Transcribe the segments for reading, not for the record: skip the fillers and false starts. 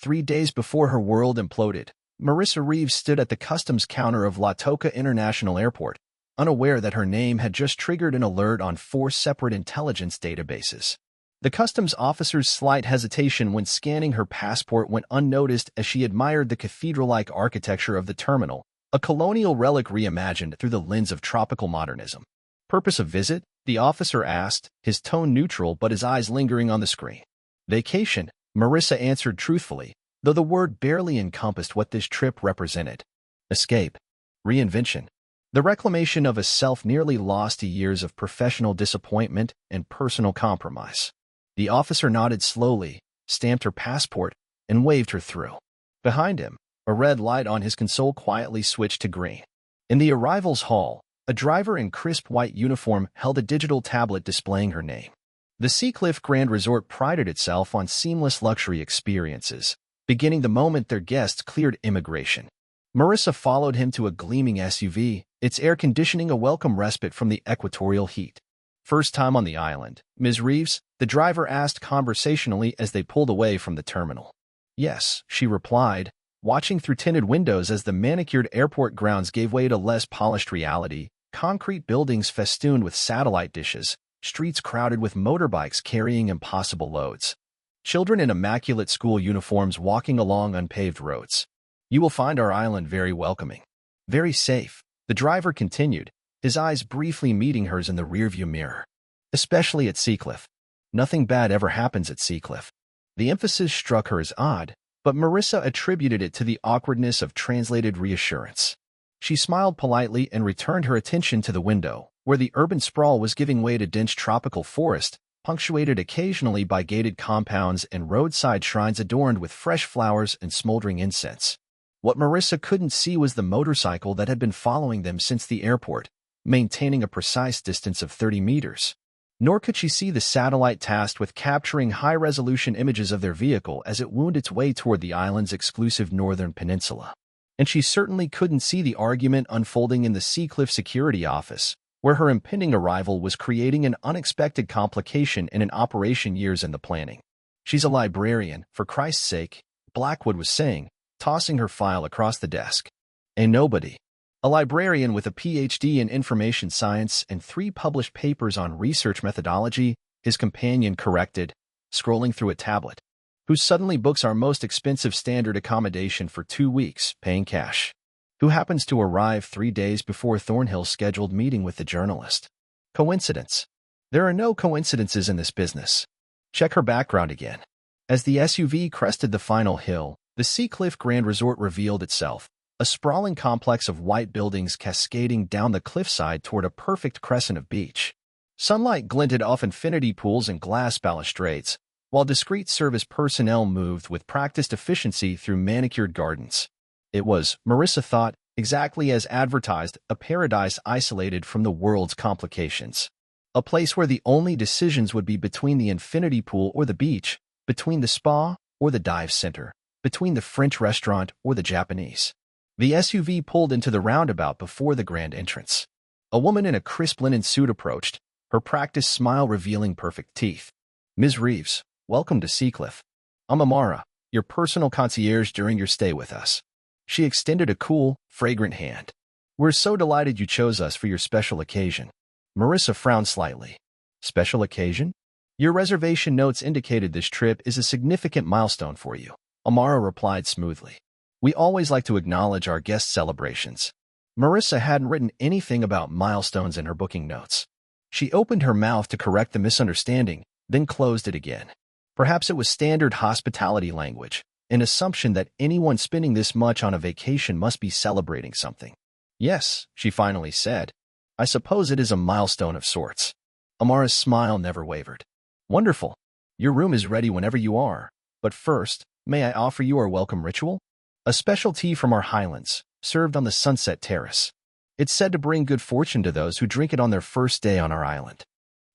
3 days before her world imploded, Marissa Reeves stood at the customs counter of La Toca International Airport, unaware that her name had just triggered an alert on 4 separate intelligence databases. The customs officer's slight hesitation when scanning her passport went unnoticed as she admired the cathedral-like architecture of the terminal, a colonial relic reimagined through the lens of tropical modernism. "Purpose of visit?" the officer asked, his tone neutral but his eyes lingering on the screen. "Vacation," Marissa answered truthfully, though the word barely encompassed what this trip represented. Escape. Reinvention. The reclamation of a self nearly lost to years of professional disappointment and personal compromise. The officer nodded slowly, stamped her passport, and waved her through. Behind him, a red light on his console quietly switched to green. In the arrivals hall, a driver in crisp white uniform held a digital tablet displaying her name. The Seacliff Grand Resort prided itself on seamless luxury experiences, beginning the moment their guests cleared immigration. Marissa followed him to a gleaming SUV, its air conditioning a welcome respite from the equatorial heat. "First time on the island, Ms. Reeves?" the driver asked conversationally as they pulled away from the terminal. "Yes," she replied, watching through tinted windows as the manicured airport grounds gave way to less polished reality, concrete buildings festooned with satellite dishes, streets crowded with motorbikes carrying impossible loads. Children in immaculate school uniforms walking along unpaved roads. "You will find our island very welcoming. Very safe," the driver continued, his eyes briefly meeting hers in the rearview mirror. "Especially at Seacliff. Nothing bad ever happens at Seacliff." The emphasis struck her as odd, but Marissa attributed it to the awkwardness of translated reassurance. She smiled politely and returned her attention to the window, where the urban sprawl was giving way to dense tropical forest, punctuated occasionally by gated compounds and roadside shrines adorned with fresh flowers and smoldering incense. What Marissa couldn't see was the motorcycle that had been following them since the airport, maintaining a precise distance of 30 meters. Nor could she see the satellite tasked with capturing high-resolution images of their vehicle as it wound its way toward the island's exclusive northern peninsula. And she certainly couldn't see the argument unfolding in the Seacliff security office, where her impending arrival was creating an unexpected complication in an operation years in the planning. "She's a librarian, for Christ's sake," Blackwood was saying, tossing her file across the desk. "A nobody." "A librarian with a PhD in information science and 3 published papers on research methodology," his companion corrected, scrolling through a tablet. "Who suddenly books our most expensive standard accommodation for 2 weeks, paying cash. Who happens to arrive 3 days before Thornhill's scheduled meeting with the journalist. Coincidence? There are no coincidences in this business. Check her background again." As the SUV crested the final hill, the Seacliff Grand Resort revealed itself, a sprawling complex of white buildings cascading down the cliffside toward a perfect crescent of beach. Sunlight glinted off infinity pools and glass balustrades, while discreet service personnel moved with practiced efficiency through manicured gardens. It was, Marissa thought, exactly as advertised, a paradise isolated from the world's complications. A place where the only decisions would be between the infinity pool or the beach, between the spa or the dive center, between the French restaurant or the Japanese. The SUV pulled into the roundabout before the grand entrance. A woman in a crisp linen suit approached, her practiced smile revealing perfect teeth. "Ms. Reeves, welcome to Seacliff. I'm Amara, your personal concierge during your stay with us." She extended a cool, fragrant hand. "We're so delighted you chose us for your special occasion." Marissa frowned slightly. "Special occasion?" "Your reservation notes indicated this trip is a significant milestone for you," Amara replied smoothly. "We always like to acknowledge our guest celebrations." Marissa hadn't written anything about milestones in her booking notes. She opened her mouth to correct the misunderstanding, then closed it again. Perhaps it was standard hospitality language, an assumption that anyone spending this much on a vacation must be celebrating something. "Yes," she finally said. "I suppose it is a milestone of sorts." Amara's smile never wavered. "Wonderful. Your room is ready whenever you are. But first, may I offer you our welcome ritual? A special tea from our highlands, served on the Sunset Terrace. It's said to bring good fortune to those who drink it on their first day on our island."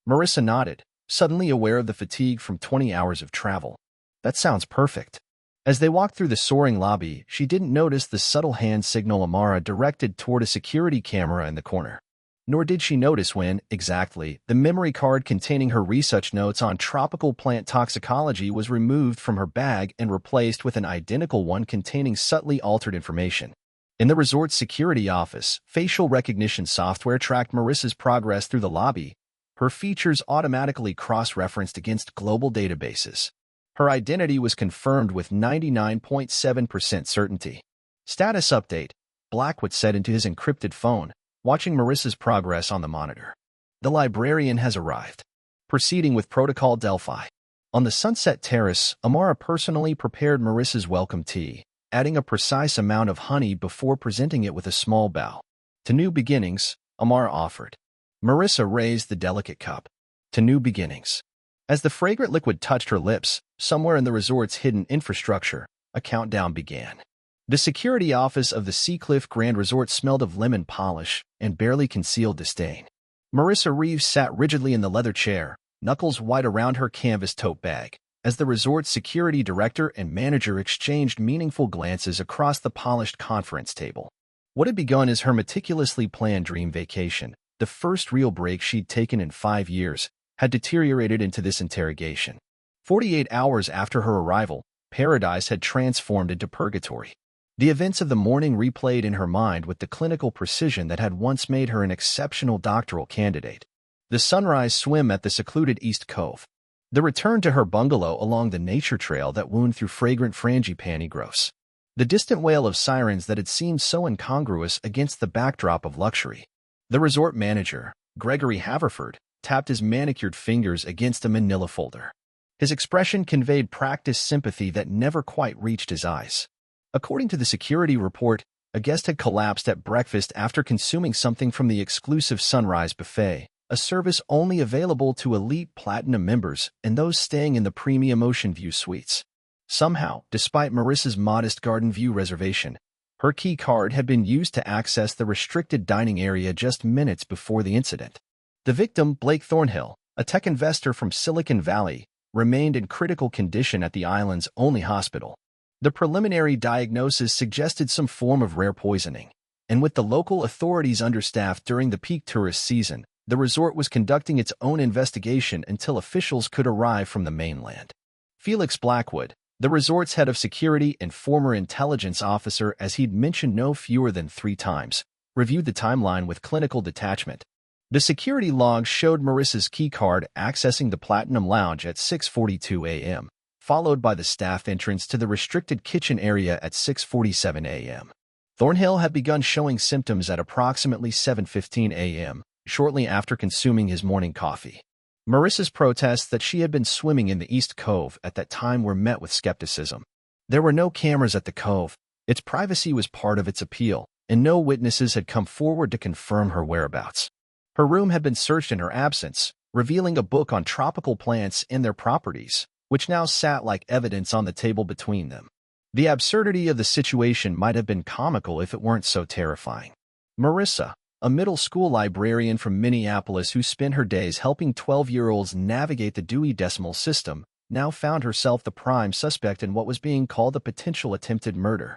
Marissa nodded, suddenly aware of the fatigue from 20 hours of travel. "That sounds perfect." As they walked through the soaring lobby, she didn't notice the subtle hand signal Amara directed toward a security camera in the corner. Nor did she notice when, exactly, the memory card containing her research notes on tropical plant toxicology was removed from her bag and replaced with an identical one containing subtly altered information. In the resort's security office, facial recognition software tracked Marissa's progress through the lobby. Her features automatically cross-referenced against global databases. Her identity was confirmed with 99.7% certainty. Status update. Blackwood said into his encrypted phone, watching Marissa's progress on the monitor. The librarian has arrived. Proceeding with Protocol Delphi. On the Sunset Terrace, Amara personally prepared Marissa's welcome tea, adding a precise amount of honey before presenting it with a small bow. To new beginnings, Amara offered. Marissa raised the delicate cup. To new beginnings. As the fragrant liquid touched her lips, somewhere in the resort's hidden infrastructure, a countdown began. The security office of the Seacliff Grand Resort smelled of lemon polish and barely concealed disdain. Marissa Reeves sat rigidly in the leather chair, knuckles white around her canvas tote bag, as the resort's security director and manager exchanged meaningful glances across the polished conference table. What had begun as her meticulously planned dream vacation, the first real break she'd taken in 5 years, had deteriorated into this interrogation. 48 hours after her arrival, paradise had transformed into purgatory. The events of the morning replayed in her mind with the clinical precision that had once made her an exceptional doctoral candidate. The sunrise swim at the secluded East Cove. The return to her bungalow along the nature trail that wound through fragrant frangipani growths. The distant wail of sirens that had seemed so incongruous against the backdrop of luxury. The resort manager, Gregory Haverford, tapped his manicured fingers against a manila folder. His expression conveyed practiced sympathy that never quite reached his eyes. According to the security report, a guest had collapsed at breakfast after consuming something from the exclusive Sunrise Buffet, a service only available to elite platinum members and those staying in the premium Ocean View suites. Somehow, despite Marissa's modest Garden View reservation, her key card had been used to access the restricted dining area just minutes before the incident. The victim, Blake Thornhill, a tech investor from Silicon Valley, remained in critical condition at the island's only hospital. The preliminary diagnosis suggested some form of rare poisoning, and with the local authorities understaffed during the peak tourist season, the resort was conducting its own investigation until officials could arrive from the mainland. Felix Blackwood, the resort's head of security and former intelligence officer as he'd mentioned no fewer than 3 times, reviewed the timeline with clinical detachment. The security logs showed Marissa's keycard accessing the Platinum Lounge at 6:42 a.m., followed by the staff entrance to the restricted kitchen area at 6:47 a.m. Thornhill had begun showing symptoms at approximately 7:15 a.m., shortly after consuming his morning coffee. Marissa's protests that she had been swimming in the East Cove at that time were met with skepticism. There were no cameras at the cove, its privacy was part of its appeal, and no witnesses had come forward to confirm her whereabouts. Her room had been searched in her absence, revealing a book on tropical plants and their properties, which now sat like evidence on the table between them. The absurdity of the situation might have been comical if it weren't so terrifying. Marissa, a middle school librarian from Minneapolis who spent her days helping 12-year-olds navigate the Dewey Decimal System, now found herself the prime suspect in what was being called a potential attempted murder.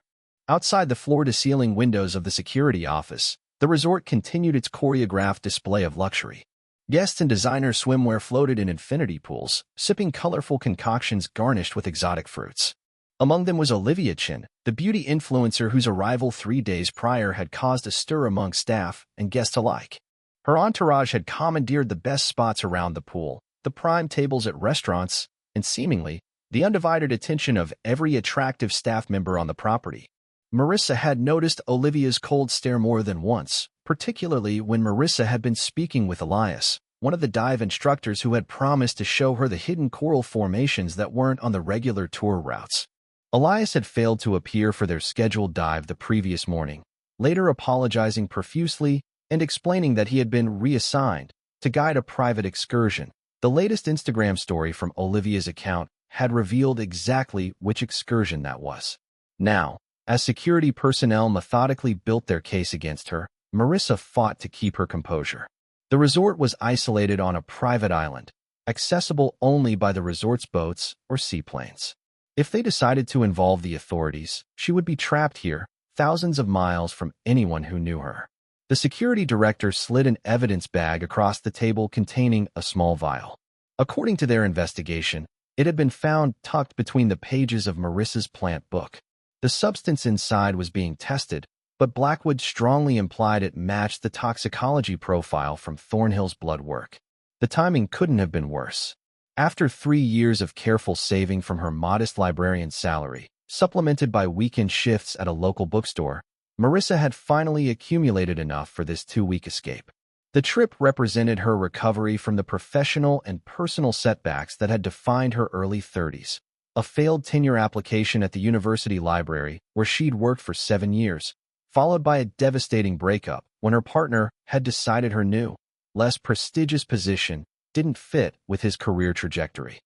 Outside the floor-to-ceiling windows of the security office, the resort continued its choreographed display of luxury. Guests in designer swimwear floated in infinity pools, sipping colorful concoctions garnished with exotic fruits. Among them was Olivia Chin, the beauty influencer whose arrival 3 days prior had caused a stir among staff and guests alike. Her entourage had commandeered the best spots around the pool, the prime tables at restaurants, and seemingly, the undivided attention of every attractive staff member on the property. Marissa had noticed Olivia's cold stare more than once, particularly when Marissa had been speaking with Elias, one of the dive instructors who had promised to show her the hidden coral formations that weren't on the regular tour routes. Elias had failed to appear for their scheduled dive the previous morning, later apologizing profusely and explaining that he had been reassigned to guide a private excursion. The latest Instagram story from Olivia's account had revealed exactly which excursion that was. Now, as security personnel methodically built their case against her, Marissa fought to keep her composure. The resort was isolated on a private island, accessible only by the resort's boats or seaplanes. If they decided to involve the authorities, she would be trapped here, thousands of miles from anyone who knew her. The security director slid an evidence bag across the table containing a small vial. According to their investigation, it had been found tucked between the pages of Marissa's plant book. The substance inside was being tested, but Blackwood strongly implied it matched the toxicology profile from Thornhill's blood work. The timing couldn't have been worse. After 3 years of careful saving from her modest librarian salary, supplemented by weekend shifts at a local bookstore, Marissa had finally accumulated enough for this 2-week escape. The trip represented her recovery from the professional and personal setbacks that had defined her early 30s. A failed tenure application at the university library, where she'd worked for 7 years, followed by a devastating breakup when her partner had decided her new, less prestigious position didn't fit with his career trajectory.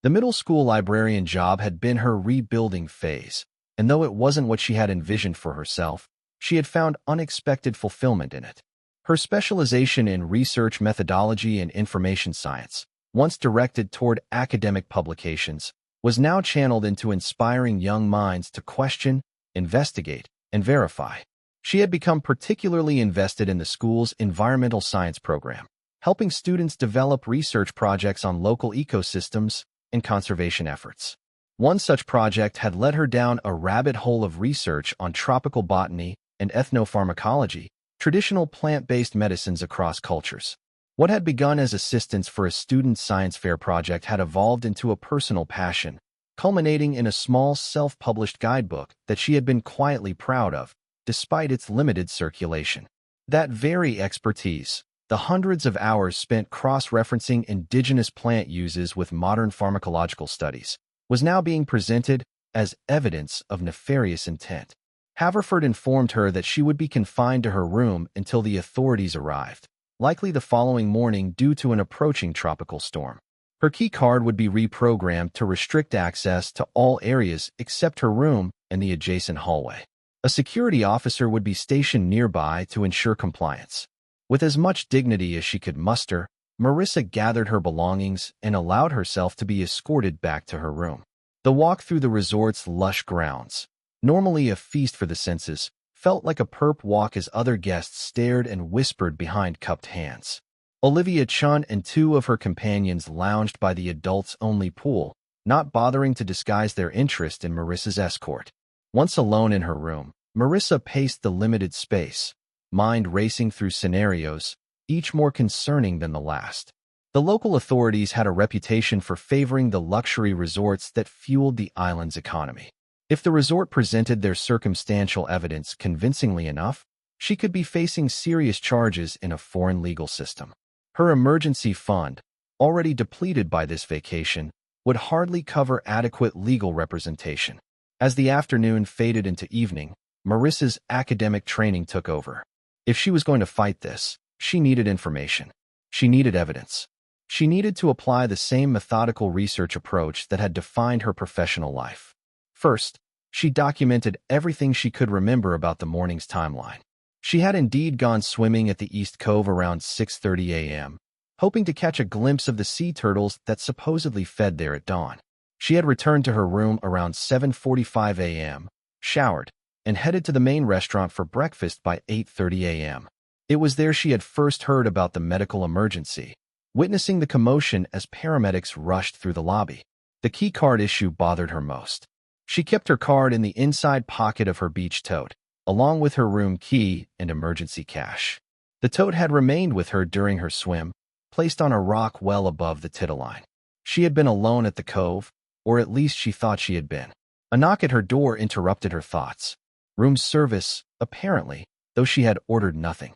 The middle school librarian job had been her rebuilding phase, and though it wasn't what she had envisioned for herself, she had found unexpected fulfillment in it. Her specialization in research methodology and information science, once directed toward academic publications, was now channeled into inspiring young minds to question, investigate, and verify. She had become particularly invested in the school's environmental science program, helping students develop research projects on local ecosystems and conservation efforts. One such project had led her down a rabbit hole of research on tropical botany and ethnopharmacology, traditional plant-based medicines across cultures. What had begun as assistance for a student science fair project had evolved into a personal passion, culminating in a small self-published guidebook that she had been quietly proud of, despite its limited circulation. That very expertise, the hundreds of hours spent cross-referencing indigenous plant uses with modern pharmacological studies, was now being presented as evidence of nefarious intent. Haverford informed her that she would be confined to her room until the authorities arrived, likely the following morning due to an approaching tropical storm. Her key card would be reprogrammed to restrict access to all areas except her room and the adjacent hallway. A security officer would be stationed nearby to ensure compliance. With as much dignity as she could muster, Marissa gathered her belongings and allowed herself to be escorted back to her room. The walk through the resort's lush grounds, normally a feast for the senses, felt like a perp walk as other guests stared and whispered behind cupped hands. Olivia Chun and 2 of her companions lounged by the adults-only pool, not bothering to disguise their interest in Marissa's escort. Once alone in her room, Marissa paced the limited space, mind racing through scenarios, each more concerning than the last. The local authorities had a reputation for favoring the luxury resorts that fueled the island's economy. If the resort presented their circumstantial evidence convincingly enough, she could be facing serious charges in a foreign legal system. Her emergency fund, already depleted by this vacation, would hardly cover adequate legal representation. As the afternoon faded into evening, Marissa's academic training took over. If she was going to fight this, she needed information. She needed evidence. She needed to apply the same methodical research approach that had defined her professional life. First, she documented everything she could remember about the morning's timeline. She had indeed gone swimming at the East Cove around 6:30 a.m., hoping to catch a glimpse of the sea turtles that supposedly fed there at dawn. She had returned to her room around 7:45 a.m., showered, and headed to the main restaurant for breakfast by 8:30 a.m. It was there she had first heard about the medical emergency, witnessing the commotion as paramedics rushed through the lobby. The key card issue bothered her most. She kept her card in the inside pocket of her beach tote, along with her room key and emergency cash. The tote had remained with her during her swim, placed on a rock well above the tidal-line. She had been alone at the cove, or at least she thought she had been. A knock at her door interrupted her thoughts. Room service, apparently, though she had ordered nothing.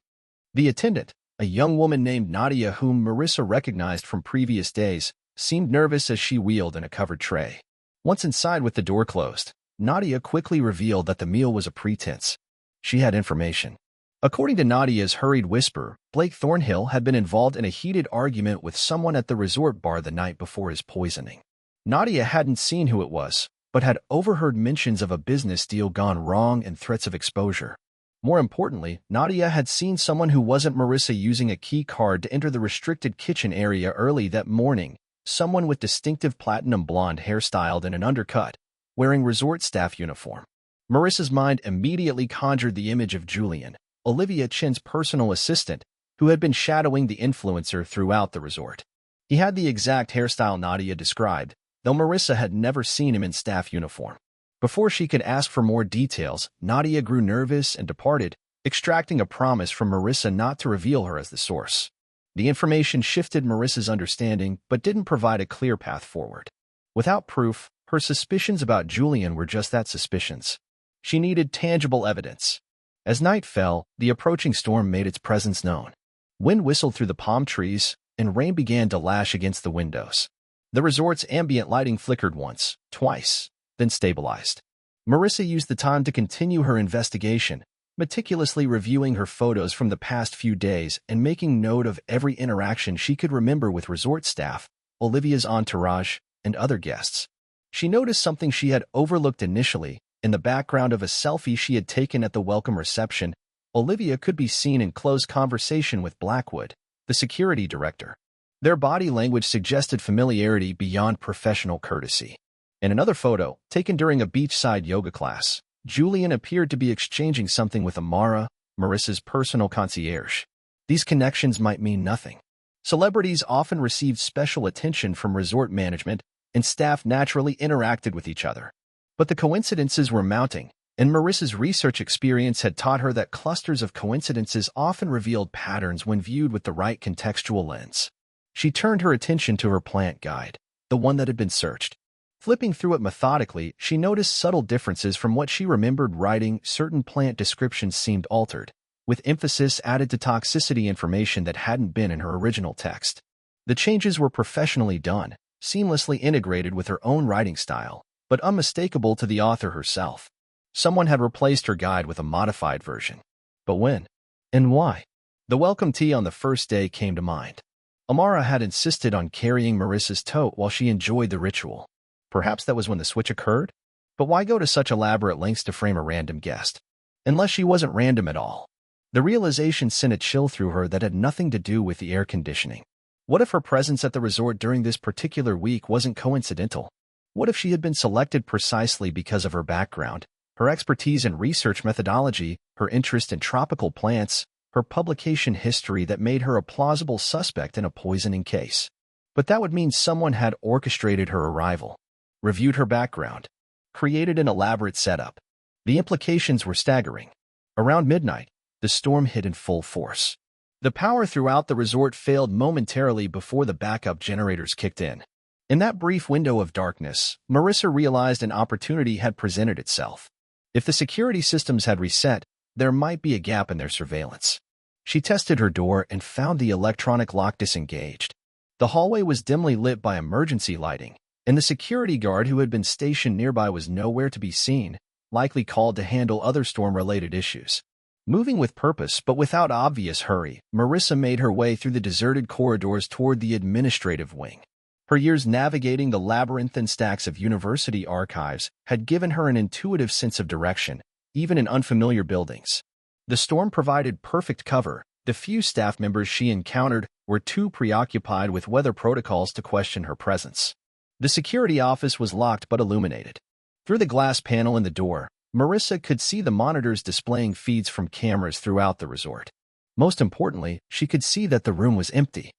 The attendant, a young woman named Nadia whom Marissa recognized from previous days, seemed nervous as she wheeled in a covered tray. Once inside with the door closed, Nadia quickly revealed that the meal was a pretense. She had information. According to Nadia's hurried whisper, Blake Thornhill had been involved in a heated argument with someone at the resort bar the night before his poisoning. Nadia hadn't seen who it was, but had overheard mentions of a business deal gone wrong and threats of exposure. More importantly, Nadia had seen someone who wasn't Marissa using a key card to enter the restricted kitchen area early that morning, someone with distinctive platinum blonde hairstyled and an undercut, wearing resort staff uniform. Marissa's mind immediately conjured the image of Julian, Olivia Chin's personal assistant, who had been shadowing the influencer throughout the resort. He had the exact hairstyle Nadia described, though Marissa had never seen him in staff uniform. Before she could ask for more details, Nadia grew nervous and departed, extracting a promise from Marissa not to reveal her as the source. The information shifted Marissa's understanding but didn't provide a clear path forward. Without proof, her suspicions about Julian were just that, suspicions. She needed tangible evidence. As night fell, the approaching storm made its presence known. Wind whistled through the palm trees, and rain began to lash against the windows. The resort's ambient lighting flickered once, twice, then stabilized. Marissa used the time to continue her investigation, meticulously reviewing her photos from the past few days and making note of every interaction she could remember with resort staff, Olivia's entourage, and other guests. She noticed something she had overlooked initially. In the background of a selfie she had taken at the welcome reception, Olivia could be seen in close conversation with Blackwood, the security director. Their body language suggested familiarity beyond professional courtesy. In another photo, taken during a beachside yoga class, Julian appeared to be exchanging something with Amara, Marissa's personal concierge. These connections might mean nothing. Celebrities often received special attention from resort management, and staff naturally interacted with each other. But the coincidences were mounting, and Marissa's research experience had taught her that clusters of coincidences often revealed patterns when viewed with the right contextual lens. She turned her attention to her plant guide, the one that had been searched. Flipping through it methodically, she noticed subtle differences from what she remembered writing. Certain plant descriptions seemed altered, with emphasis added to toxicity information that hadn't been in her original text. The changes were professionally done, seamlessly integrated with her own writing style, but unmistakable to the author herself. Someone had replaced her guide with a modified version. But when? And why? The welcome tea on the first day came to mind. Amara had insisted on carrying Marissa's tote while she enjoyed the ritual. Perhaps that was when the switch occurred? But why go to such elaborate lengths to frame a random guest? Unless she wasn't random at all. The realization sent a chill through her that had nothing to do with the air conditioning. What if her presence at the resort during this particular week wasn't coincidental? What if she had been selected precisely because of her background, her expertise in research methodology, her interest in tropical plants, her publication history that made her a plausible suspect in a poisoning case? But that would mean someone had orchestrated her arrival, reviewed her background, created an elaborate setup. The implications were staggering. Around midnight, the storm hit in full force. The power throughout the resort failed momentarily before the backup generators kicked in. In that brief window of darkness, Marissa realized an opportunity had presented itself. If the security systems had reset, there might be a gap in their surveillance. She tested her door and found the electronic lock disengaged. The hallway was dimly lit by emergency lighting, and the security guard who had been stationed nearby was nowhere to be seen, likely called to handle other storm-related issues. Moving with purpose but without obvious hurry, Marissa made her way through the deserted corridors toward the administrative wing. Her years navigating the labyrinthine stacks of university archives had given her an intuitive sense of direction, even in unfamiliar buildings. The storm provided perfect cover. The few staff members she encountered were too preoccupied with weather protocols to question her presence. The security office was locked but illuminated. Through the glass panel in the door, Marissa could see the monitors displaying feeds from cameras throughout the resort. Most importantly, she could see that the room was empty.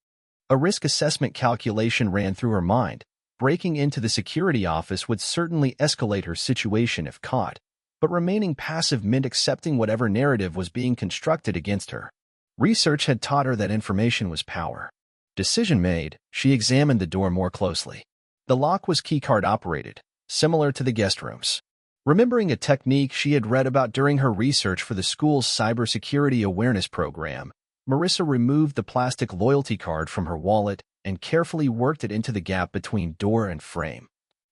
A risk assessment calculation ran through her mind. Breaking into the security office would certainly escalate her situation if caught, but remaining passive meant accepting whatever narrative was being constructed against her. Research had taught her that information was power. Decision made, she examined the door more closely. The lock was keycard operated, similar to the guest rooms. Remembering a technique she had read about during her research for the school's cybersecurity awareness program, Marissa removed the plastic loyalty card from her wallet and carefully worked it into the gap between door and frame,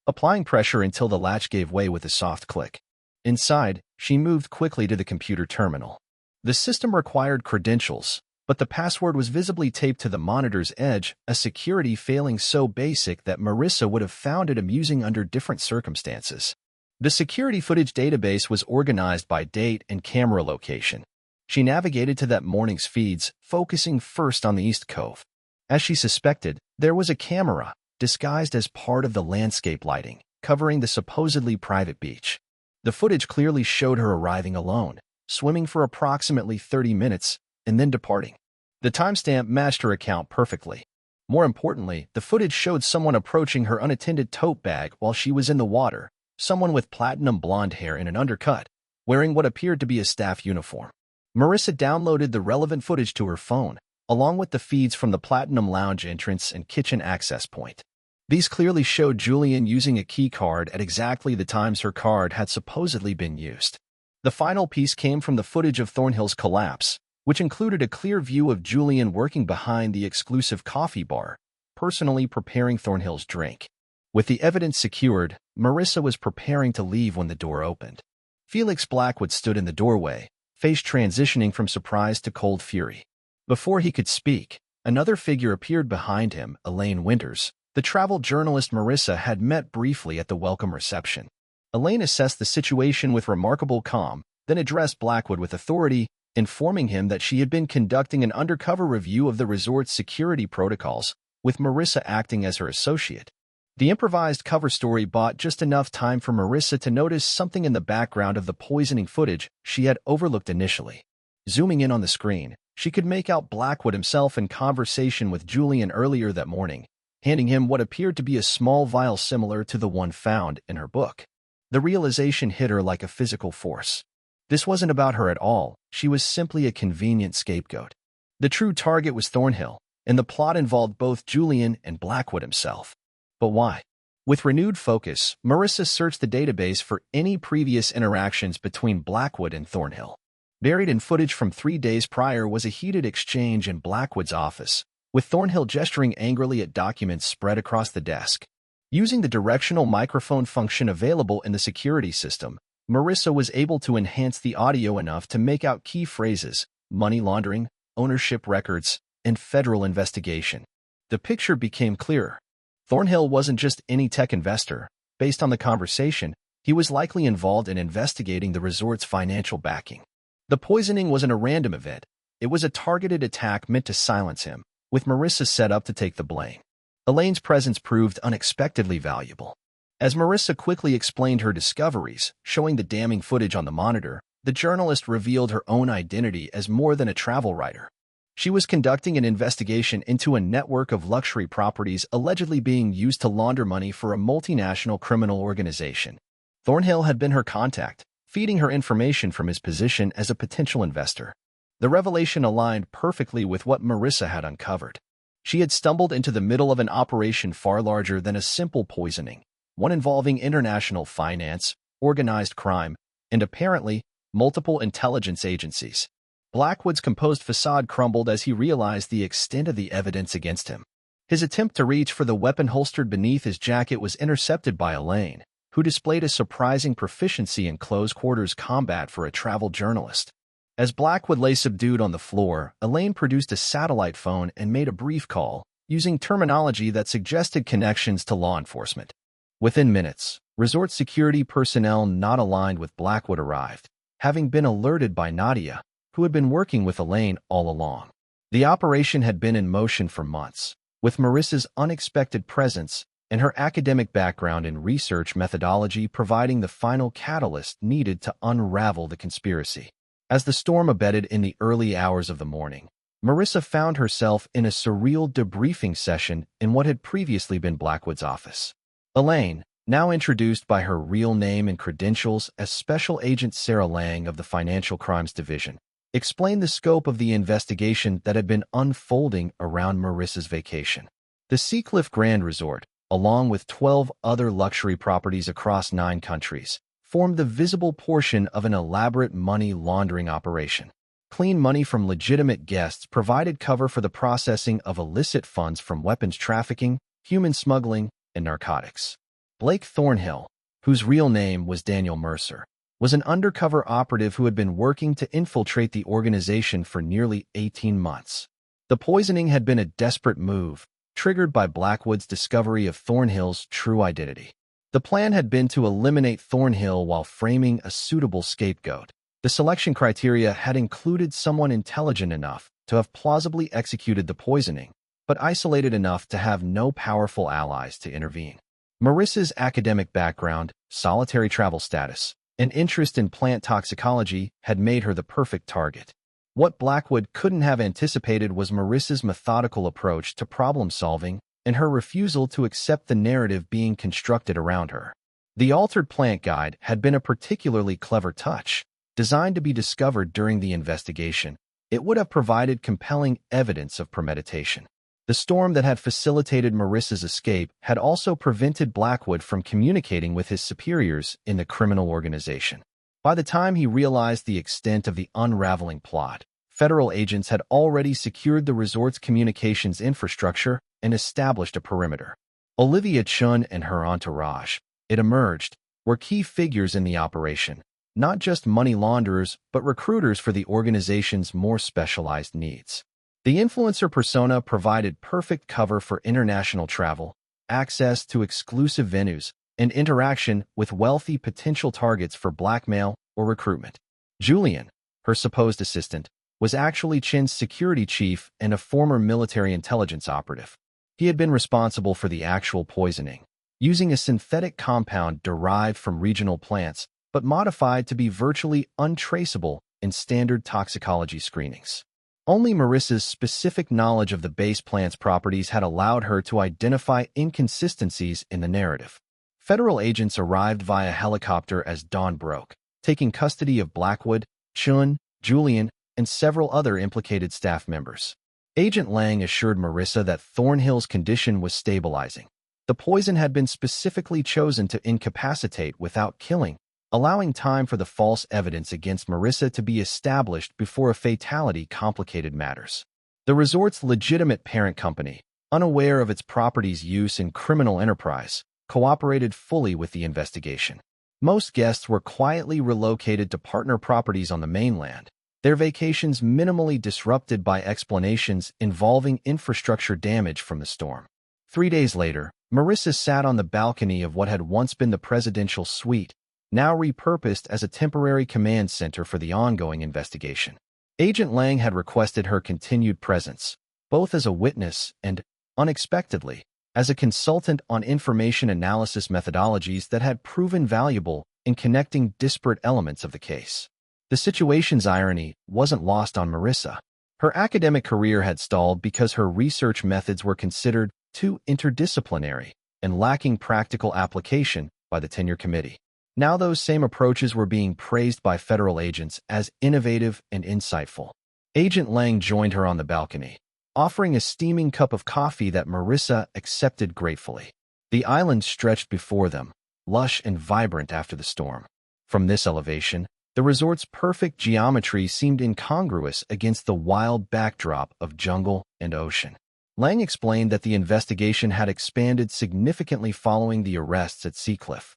applying pressure until the latch gave way with a soft click. Inside, she moved quickly to the computer terminal. The system required credentials, but the password was visibly taped to the monitor's edge, a security failing so basic that Marissa would have found it amusing under different circumstances. The security footage database was organized by date and camera location. She navigated to that morning's feeds, focusing first on the East Cove. As she suspected, there was a camera, disguised as part of the landscape lighting, covering the supposedly private beach. The footage clearly showed her arriving alone, swimming for approximately 30 minutes, and then departing. The timestamp matched her account perfectly. More importantly, the footage showed someone approaching her unattended tote bag while she was in the water, someone with platinum blonde hair in an undercut, wearing what appeared to be a staff uniform. Marissa downloaded the relevant footage to her phone, along with the feeds from the Platinum Lounge entrance and kitchen access point. These clearly showed Julian using a key card at exactly the times her card had supposedly been used. The final piece came from the footage of Thornhill's collapse, which included a clear view of Julian working behind the exclusive coffee bar, personally preparing Thornhill's drink. With the evidence secured, Marissa was preparing to leave when the door opened. Felix Blackwood stood in the doorway, face transitioning from surprise to cold fury. Before he could speak, another figure appeared behind him, Elaine Winters, the travel journalist Marissa had met briefly at the welcome reception. Elaine assessed the situation with remarkable calm, then addressed Blackwood with authority, informing him that she had been conducting an undercover review of the resort's security protocols, with Marissa acting as her associate. The improvised cover story bought just enough time for Marissa to notice something in the background of the poisoning footage she had overlooked initially. Zooming in on the screen, she could make out Blackwood himself in conversation with Julian earlier that morning, handing him what appeared to be a small vial similar to the one found in her book. The realization hit her like a physical force. This wasn't about her at all, she was simply a convenient scapegoat. The true target was Thornhill, and the plot involved both Julian and Blackwood himself. But why? With renewed focus, Marissa searched the database for any previous interactions between Blackwood and Thornhill. Buried in footage from 3 days prior was a heated exchange in Blackwood's office, with Thornhill gesturing angrily at documents spread across the desk. Using the directional microphone function available in the security system, Marissa was able to enhance the audio enough to make out key phrases: money laundering, ownership records, and federal investigation. The picture became clearer. Thornhill wasn't just any tech investor. Based on the conversation, he was likely involved in investigating the resort's financial backing. The poisoning wasn't a random event. It was a targeted attack meant to silence him, with Marissa set up to take the blame. Elaine's presence proved unexpectedly valuable. As Marissa quickly explained her discoveries, showing the damning footage on the monitor, the journalist revealed her own identity as more than a travel writer. She was conducting an investigation into a network of luxury properties allegedly being used to launder money for a multinational criminal organization. Thornhill had been her contact, feeding her information from his position as a potential investor. The revelation aligned perfectly with what Marissa had uncovered. She had stumbled into the middle of an operation far larger than a simple poisoning, one involving international finance, organized crime, and apparently multiple intelligence agencies. Blackwood's composed facade crumbled as he realized the extent of the evidence against him. His attempt to reach for the weapon holstered beneath his jacket was intercepted by Elaine, who displayed a surprising proficiency in close-quarters combat for a travel journalist. As Blackwood lay subdued on the floor, Elaine produced a satellite phone and made a brief call, using terminology that suggested connections to law enforcement. Within minutes, resort security personnel not aligned with Blackwood arrived, having been alerted by Nadia, who had been working with Elaine all along. The operation had been in motion for months, with Marissa's unexpected presence and her academic background in research methodology providing the final catalyst needed to unravel the conspiracy. As the storm abated in the early hours of the morning, Marissa found herself in a surreal debriefing session in what had previously been Blackwood's office. Elaine, now introduced by her real name and credentials as Special Agent Sarah Lang of the Financial Crimes Division, explained the scope of the investigation that had been unfolding around Marissa's vacation. The Seacliff Grand Resort, along with 12 other luxury properties across 9 countries, formed the visible portion of an elaborate money laundering operation. Clean money from legitimate guests provided cover for the processing of illicit funds from weapons trafficking, human smuggling, and narcotics. Blake Thornhill, whose real name was Daniel Mercer, was an undercover operative who had been working to infiltrate the organization for nearly 18 months. The poisoning had been a desperate move, triggered by Blackwood's discovery of Thornhill's true identity. The plan had been to eliminate Thornhill while framing a suitable scapegoat. The selection criteria had included someone intelligent enough to have plausibly executed the poisoning, but isolated enough to have no powerful allies to intervene. Marissa's academic background, solitary travel status, An interest in plant toxicology had made her the perfect target. What Blackwood couldn't have anticipated was Marissa's methodical approach to problem-solving and her refusal to accept the narrative being constructed around her. The altered plant guide had been a particularly clever touch, designed to be discovered during the investigation. It would have provided compelling evidence of premeditation. The storm that had facilitated Marissa's escape had also prevented Blackwood from communicating with his superiors in the criminal organization. By the time he realized the extent of the unraveling plot, federal agents had already secured the resort's communications infrastructure and established a perimeter. Olivia Chun and her entourage, it emerged, were key figures in the operation, not just money launderers but recruiters for the organization's more specialized needs. The influencer persona provided perfect cover for international travel, access to exclusive venues, and interaction with wealthy potential targets for blackmail or recruitment. Julian, her supposed assistant, was actually Chin's security chief and a former military intelligence operative. He had been responsible for the actual poisoning, using a synthetic compound derived from regional plants but modified to be virtually untraceable in standard toxicology screenings. Only Marissa's specific knowledge of the base plant's properties had allowed her to identify inconsistencies in the narrative. Federal agents arrived via helicopter as dawn broke, taking custody of Blackwood, Chun, Julian, and several other implicated staff members. Agent Lang assured Marissa that Thornhill's condition was stabilizing. The poison had been specifically chosen to incapacitate without killing, allowing time for the false evidence against Marissa to be established before a fatality complicated matters. The resort's legitimate parent company, unaware of its property's use in criminal enterprise, cooperated fully with the investigation. Most guests were quietly relocated to partner properties on the mainland, their vacations minimally disrupted by explanations involving infrastructure damage from the storm. 3 days later, Marissa sat on the balcony of what had once been the presidential suite, now repurposed as a temporary command center for the ongoing investigation. Agent Lang had requested her continued presence, both as a witness and, unexpectedly, as a consultant on information analysis methodologies that had proven valuable in connecting disparate elements of the case. The situation's irony wasn't lost on Marissa. Her academic career had stalled because her research methods were considered too interdisciplinary and lacking practical application by the tenure committee. Now those same approaches were being praised by federal agents as innovative and insightful. Agent Lang joined her on the balcony, offering a steaming cup of coffee that Marissa accepted gratefully. The island stretched before them, lush and vibrant after the storm. From this elevation, the resort's perfect geometry seemed incongruous against the wild backdrop of jungle and ocean. Lang explained that the investigation had expanded significantly following the arrests at Seacliff.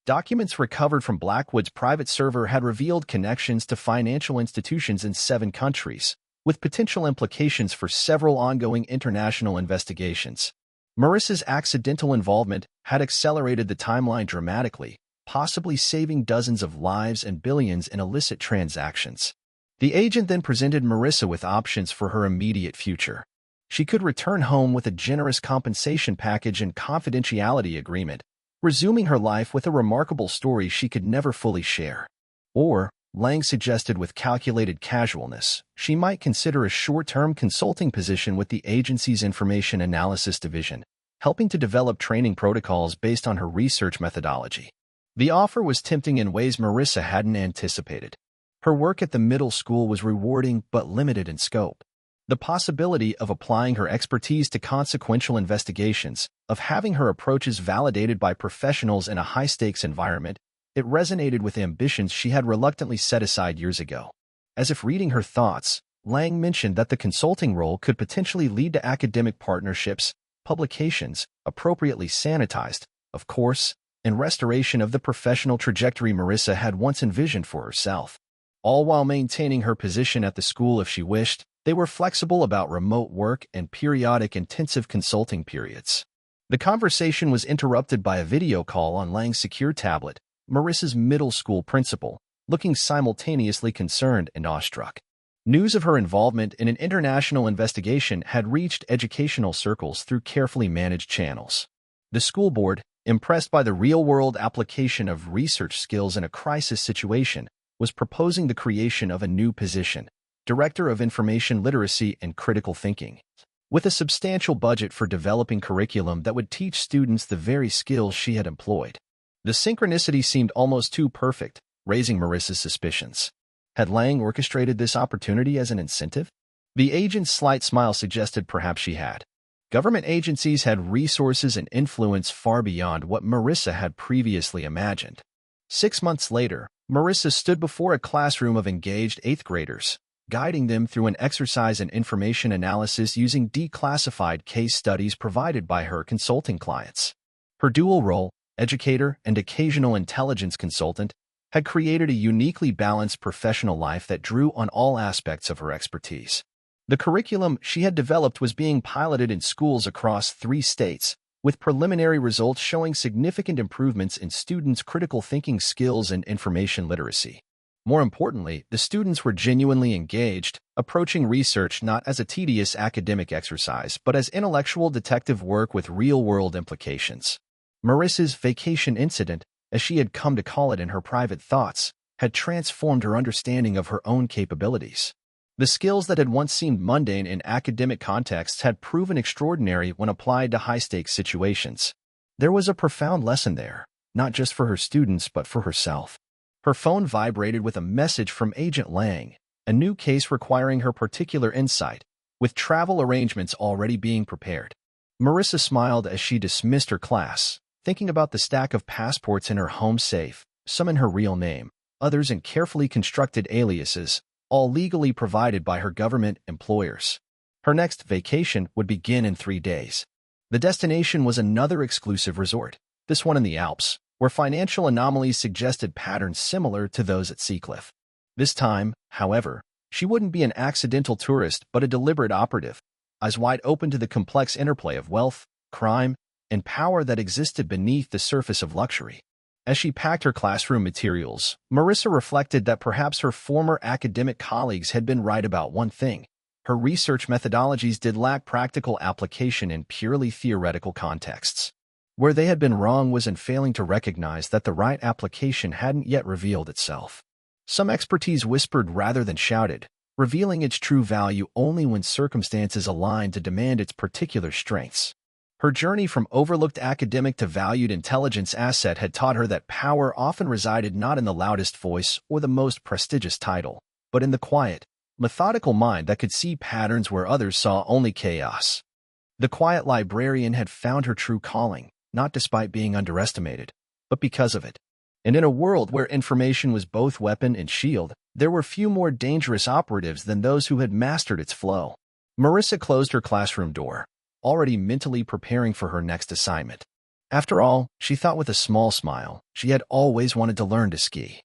Documents recovered from Blackwood's private server had revealed connections to financial institutions in 7 countries, with potential implications for several ongoing international investigations. Marissa's accidental involvement had accelerated the timeline dramatically, possibly saving dozens of lives and billions in illicit transactions. The agent then presented Marissa with options for her immediate future. She could return home with a generous compensation package and confidentiality agreement, resuming her life with a remarkable story she could never fully share. Or, Lang suggested with calculated casualness, she might consider a short-term consulting position with the agency's Information Analysis Division, helping to develop training protocols based on her research methodology. The offer was tempting in ways Marissa hadn't anticipated. Her work at the middle school was rewarding but limited in scope. The possibility of applying her expertise to consequential investigations, of having her approaches validated by professionals in a high-stakes environment, it resonated with ambitions she had reluctantly set aside years ago. As if reading her thoughts, Lang mentioned that the consulting role could potentially lead to academic partnerships, publications, appropriately sanitized, of course, and restoration of the professional trajectory Marissa had once envisioned for herself. All while maintaining her position at the school if she wished, they were flexible about remote work and periodic intensive consulting periods. The conversation was interrupted by a video call on Lang's secure tablet, Marissa's middle school principal, looking simultaneously concerned and awestruck. News of her involvement in an international investigation had reached educational circles through carefully managed channels. The school board, impressed by the real-world application of research skills in a crisis situation, was proposing the creation of a new position, Director of Information Literacy and Critical Thinking, with a substantial budget for developing curriculum that would teach students the very skills she had employed. The synchronicity seemed almost too perfect, raising Marissa's suspicions. Had Lang orchestrated this opportunity as an incentive? The agent's slight smile suggested perhaps she had. Government agencies had resources and influence far beyond what Marissa had previously imagined. 6 months later, Marissa stood before a classroom of engaged 8th graders, guiding them through an exercise in information analysis using declassified case studies provided by her consulting clients. Her dual role, educator and occasional intelligence consultant, had created a uniquely balanced professional life that drew on all aspects of her expertise. The curriculum she had developed was being piloted in schools across 3 states, with preliminary results showing significant improvements in students' critical thinking skills and information literacy. More importantly, the students were genuinely engaged, approaching research not as a tedious academic exercise but as intellectual detective work with real-world implications. Marissa's vacation incident, as she had come to call it in her private thoughts, had transformed her understanding of her own capabilities. The skills that had once seemed mundane in academic contexts had proven extraordinary when applied to high-stakes situations. There was a profound lesson there, not just for her students but for herself. Her phone vibrated with a message from Agent Lang, a new case requiring her particular insight, with travel arrangements already being prepared. Marissa smiled as she dismissed her class, thinking about the stack of passports in her home safe, some in her real name, others in carefully constructed aliases, all legally provided by her government employers. Her next vacation would begin in 3 days. The destination was another exclusive resort, this one in the Alps, where financial anomalies suggested patterns similar to those at Seacliff. This time, however, she wouldn't be an accidental tourist but a deliberate operative, eyes wide open to the complex interplay of wealth, crime, and power that existed beneath the surface of luxury. As she packed her classroom materials, Marissa reflected that perhaps her former academic colleagues had been right about one thing. Her research methodologies did lack practical application in purely theoretical contexts. Where they had been wrong was in failing to recognize that the right application hadn't yet revealed itself. Some expertise whispered rather than shouted, revealing its true value only when circumstances aligned to demand its particular strengths. Her journey from overlooked academic to valued intelligence asset had taught her that power often resided not in the loudest voice or the most prestigious title, but in the quiet, methodical mind that could see patterns where others saw only chaos. The quiet librarian had found her true calling, not despite being underestimated, but because of it. And in a world where information was both weapon and shield, there were few more dangerous operatives than those who had mastered its flow. Marissa closed her classroom door, already mentally preparing for her next assignment. After all, she thought with a small smile, she had always wanted to learn to ski.